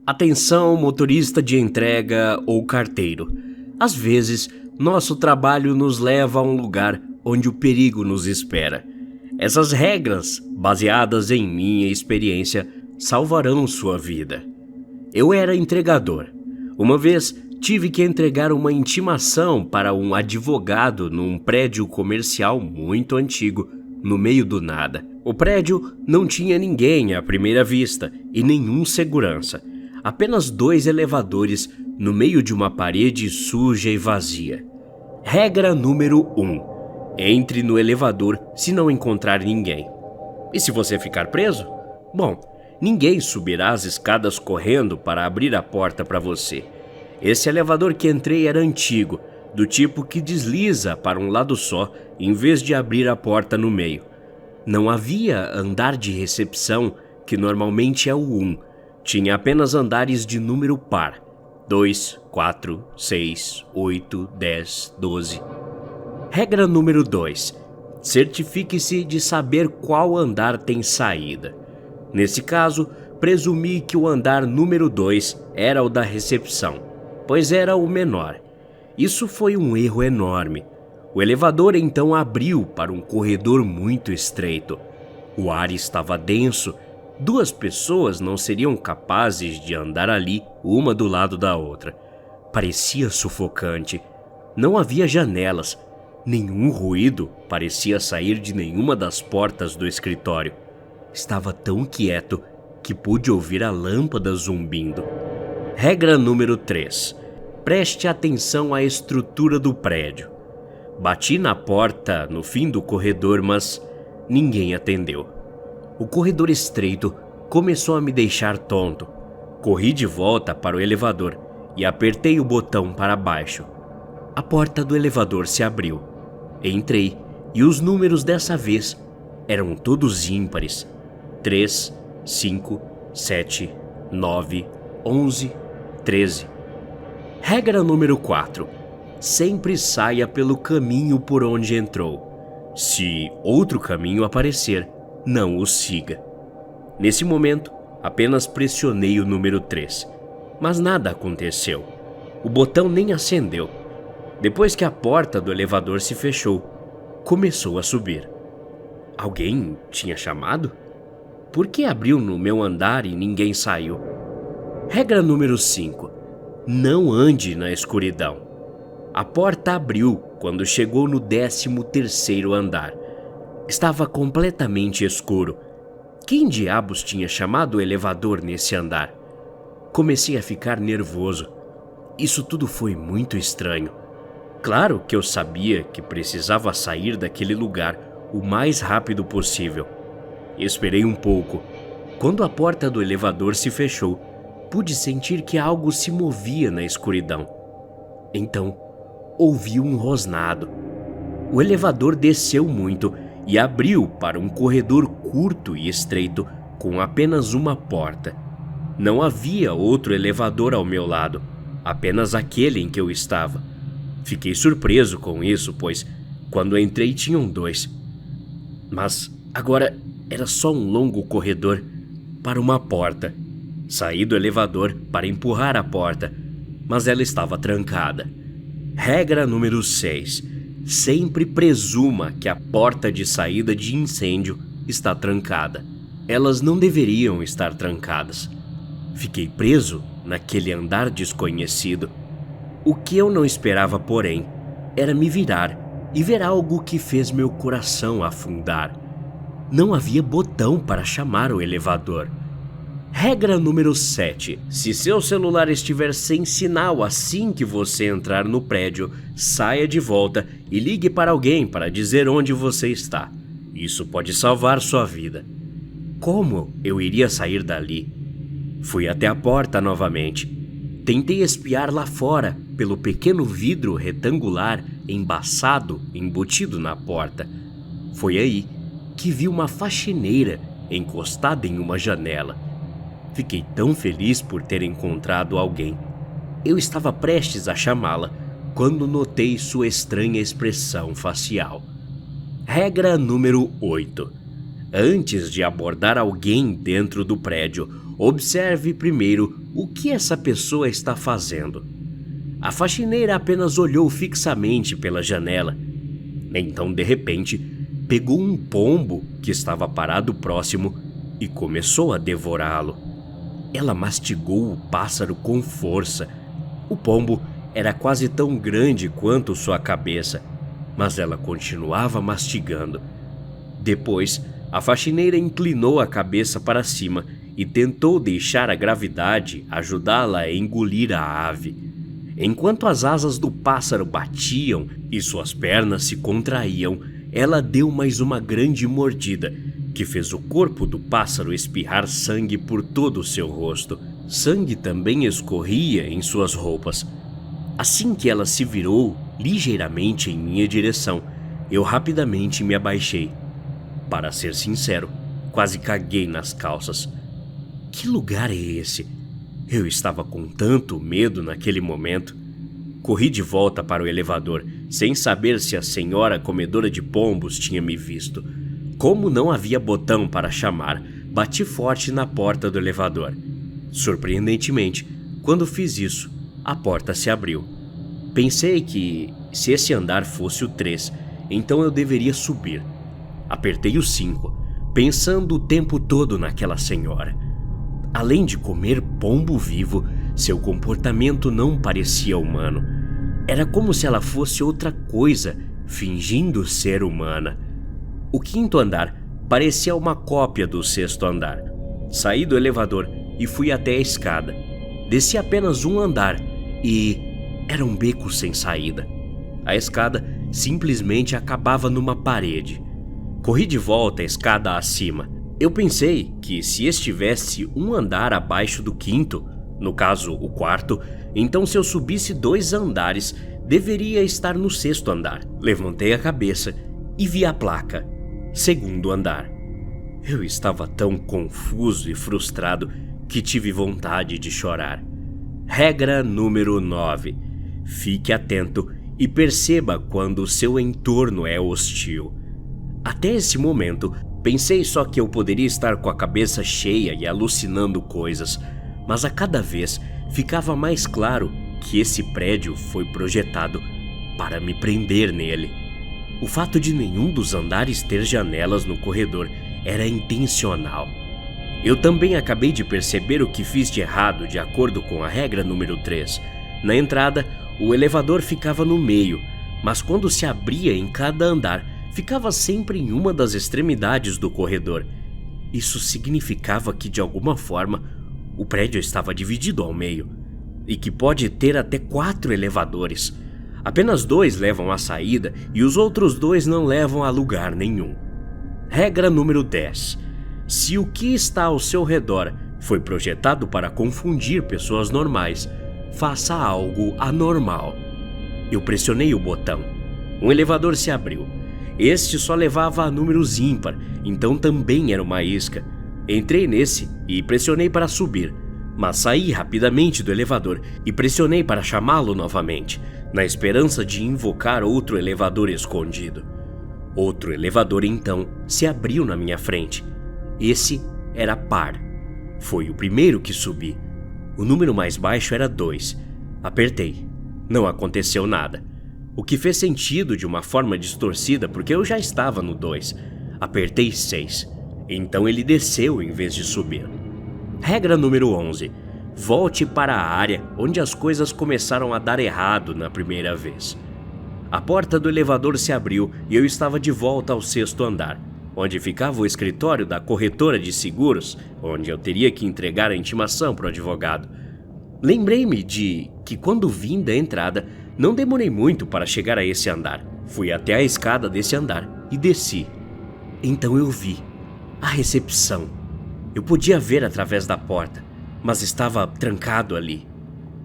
Atenção, motorista de entrega ou carteiro. Às vezes, nosso trabalho nos leva a um lugar onde o perigo nos espera. Essas regras, baseadas em minha experiência, salvarão sua vida. Eu era entregador. Uma vez, tive que entregar uma intimação para um advogado num prédio comercial muito antigo, no meio do nada. O prédio não tinha ninguém à primeira vista e nenhum segurança. Apenas 2 elevadores no meio de uma parede suja e vazia. Regra número 1. Entre no elevador se não encontrar ninguém. E se você ficar preso? Bom, ninguém subirá as escadas correndo para abrir a porta para você. Esse elevador que entrei era antigo, do tipo que desliza para um lado só em vez de abrir a porta no meio. Não havia andar de recepção, que normalmente é o 1. Tinha apenas andares de número par. 2, 4, 6, 8, 10, 12. Regra número 2. Certifique-se de saber qual andar tem saída. Nesse caso, presumi que o andar número 2 era o da recepção, pois era o menor. Isso foi um erro enorme. O elevador então abriu para um corredor muito estreito. O ar estava denso. 2 pessoas não seriam capazes de andar ali, uma do lado da outra. Parecia sufocante. Não havia janelas. Nenhum ruído parecia sair de nenhuma das portas do escritório. Estava tão quieto que pude ouvir a lâmpada zumbindo. Regra número 3. Preste atenção à estrutura do prédio. Bati na porta no fim do corredor, mas ninguém atendeu. O corredor estreito começou a me deixar tonto. Corri de volta para o elevador e apertei o botão para baixo. A porta do elevador se abriu. Entrei e os números dessa vez eram todos ímpares. 3, 5, 7, 9, 11, 13. Regra número 4. Sempre saia pelo caminho por onde entrou. Se outro caminho aparecer, não o siga. Nesse momento, apenas pressionei o número 3, mas nada aconteceu. O botão nem acendeu. Depois que a porta do elevador se fechou, começou a subir. Alguém tinha chamado? Por que abriu no meu andar e ninguém saiu? Regra número 5. Não ande na escuridão. A porta abriu quando chegou no 13º andar. Estava completamente escuro. Quem diabos tinha chamado o elevador nesse andar? Comecei a ficar nervoso. Isso tudo foi muito estranho. Claro que eu sabia que precisava sair daquele lugar o mais rápido possível. Esperei um pouco. Quando a porta do elevador se fechou, pude sentir que algo se movia na escuridão. Então, ouvi um rosnado. O elevador desceu muito e abriu para um corredor curto e estreito com apenas uma porta. Não havia outro elevador ao meu lado, apenas aquele em que eu estava. Fiquei surpreso com isso, pois quando entrei tinham 2. Mas agora era só um longo corredor para uma porta. Saí do elevador para empurrar a porta, mas ela estava trancada. Regra número 6. Sempre presuma que a porta de saída de incêndio está trancada. Elas não deveriam estar trancadas. Fiquei preso naquele andar desconhecido. O que eu não esperava, porém, era me virar e ver algo que fez meu coração afundar. Não havia botão para chamar o elevador. Regra número 7. Se seu celular estiver sem sinal assim que você entrar no prédio, saia de volta e ligue para alguém para dizer onde você está. Isso pode salvar sua vida. Como eu iria sair dali? Fui até a porta novamente. Tentei espiar lá fora pelo pequeno vidro retangular embaçado embutido na porta. Foi aí que vi uma faxineira encostada em uma janela. Fiquei tão feliz por ter encontrado alguém. Eu estava prestes a chamá-la quando notei sua estranha expressão facial. Regra número 8. Antes de abordar alguém dentro do prédio, Observe primeiro o que essa pessoa está fazendo. A faxineira apenas olhou fixamente pela janela. Então, de repente, pegou um pombo que estava parado próximo e começou a devorá-lo. Ela mastigou o pássaro com força. O pombo era quase tão grande quanto sua cabeça, mas ela continuava mastigando. Depois, a faxineira inclinou a cabeça para cima e tentou deixar a gravidade ajudá-la a engolir a ave. Enquanto as asas do pássaro batiam e suas pernas se contraíam, ela deu mais uma grande mordida, que fez o corpo do pássaro espirrar sangue por todo o seu rosto. Sangue também escorria em suas roupas. Assim que ela se virou ligeiramente em minha direção, eu rapidamente me abaixei. Para ser sincero, quase caguei nas calças. Que lugar é esse? Eu estava com tanto medo naquele momento. Corri de volta para o elevador, sem saber se a senhora comedora de pombos tinha me visto. Como não havia botão para chamar, bati forte na porta do elevador. Surpreendentemente, quando fiz isso, a porta se abriu. Pensei que, se esse andar fosse o 3, então eu deveria subir. Apertei o 5, pensando o tempo todo naquela senhora. Além de comer pombo vivo, seu comportamento não parecia humano. Era como se ela fosse outra coisa, fingindo ser humana. O 5º andar parecia uma cópia do 6º andar. Saí do elevador e fui até a escada. Desci apenas um andar e era um beco sem saída. A escada simplesmente acabava numa parede. Corri de volta a escada acima. Eu pensei que se estivesse um andar abaixo do 5º, no caso o 4º, então se eu subisse 2 andares, deveria estar no 6º andar. Levantei a cabeça e vi a placa, 2º andar. Eu estava tão confuso e frustrado que tive vontade de chorar. Regra número 9. Fique atento e perceba quando o seu entorno é hostil. Até esse momento, pensei só que eu poderia estar com a cabeça cheia e alucinando coisas, mas a cada vez ficava mais claro que esse prédio foi projetado para me prender nele. O fato de nenhum dos andares ter janelas no corredor era intencional. Eu também acabei de perceber o que fiz de errado de acordo com a regra número 3. Na entrada, o elevador ficava no meio, mas quando se abria em cada andar, ficava sempre em uma das extremidades do corredor. Isso significava que, de alguma forma, o prédio estava dividido ao meio, e que pode ter até 4 elevadores. Apenas 2 levam à saída e os outros 2 não levam a lugar nenhum. Regra número 10. Se o que está ao seu redor foi projetado para confundir pessoas normais, faça algo anormal. Eu pressionei o botão. Um elevador se abriu. Este só levava a números ímpar, então também era uma isca. Entrei nesse e pressionei para subir, mas saí rapidamente do elevador e pressionei para chamá-lo novamente, na esperança de invocar outro elevador escondido. Outro elevador então se abriu na minha frente. Esse era par. Foi o primeiro que subi. O número mais baixo era 2. Apertei. Não aconteceu nada. O que fez sentido de uma forma distorcida porque eu já estava no 2. Apertei 6. Então ele desceu em vez de subir. Regra número 11. Volte para a área onde as coisas começaram a dar errado na primeira vez. A porta do elevador se abriu e eu estava de volta ao 6º andar, onde ficava o escritório da corretora de seguros, onde eu teria que entregar a intimação para o advogado. Lembrei-me de que quando vim da entrada, não demorei muito para chegar a esse andar. Fui até a escada desse andar e desci. Então eu vi a recepção. Eu podia ver através da porta, mas estava trancado ali.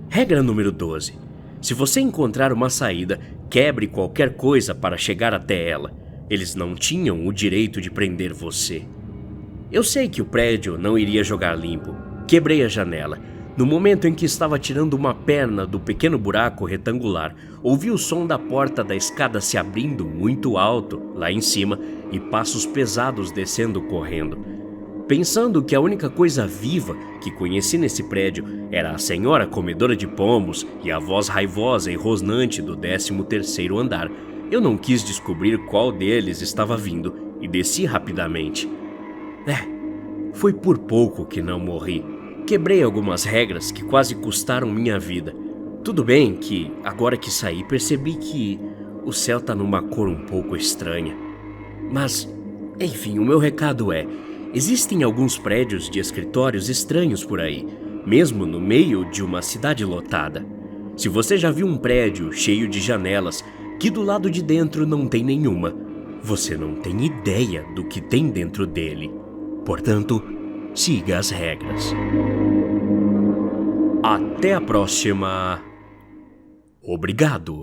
Regra número 12. Se você encontrar uma saída, quebre qualquer coisa para chegar até ela. Eles não tinham o direito de prender você. Eu sei que o prédio não iria jogar limpo. Quebrei a janela. No momento em que estava tirando uma perna do pequeno buraco retangular, ouvi o som da porta da escada se abrindo muito alto lá em cima e passos pesados descendo correndo. Pensando que a única coisa viva que conheci nesse prédio era a senhora comedora de pombos e a voz raivosa e rosnante do 13º andar, eu não quis descobrir qual deles estava vindo e desci rapidamente. Foi por pouco que não morri. Quebrei algumas regras que quase custaram minha vida. Tudo bem que, agora que saí, percebi que o céu tá numa cor um pouco estranha. Mas, enfim, o meu recado é: existem alguns prédios de escritórios estranhos por aí, mesmo no meio de uma cidade lotada. Se você já viu um prédio cheio de janelas que do lado de dentro não tem nenhuma, você não tem ideia do que tem dentro dele. Portanto, siga as regras. Até a próxima. Obrigado.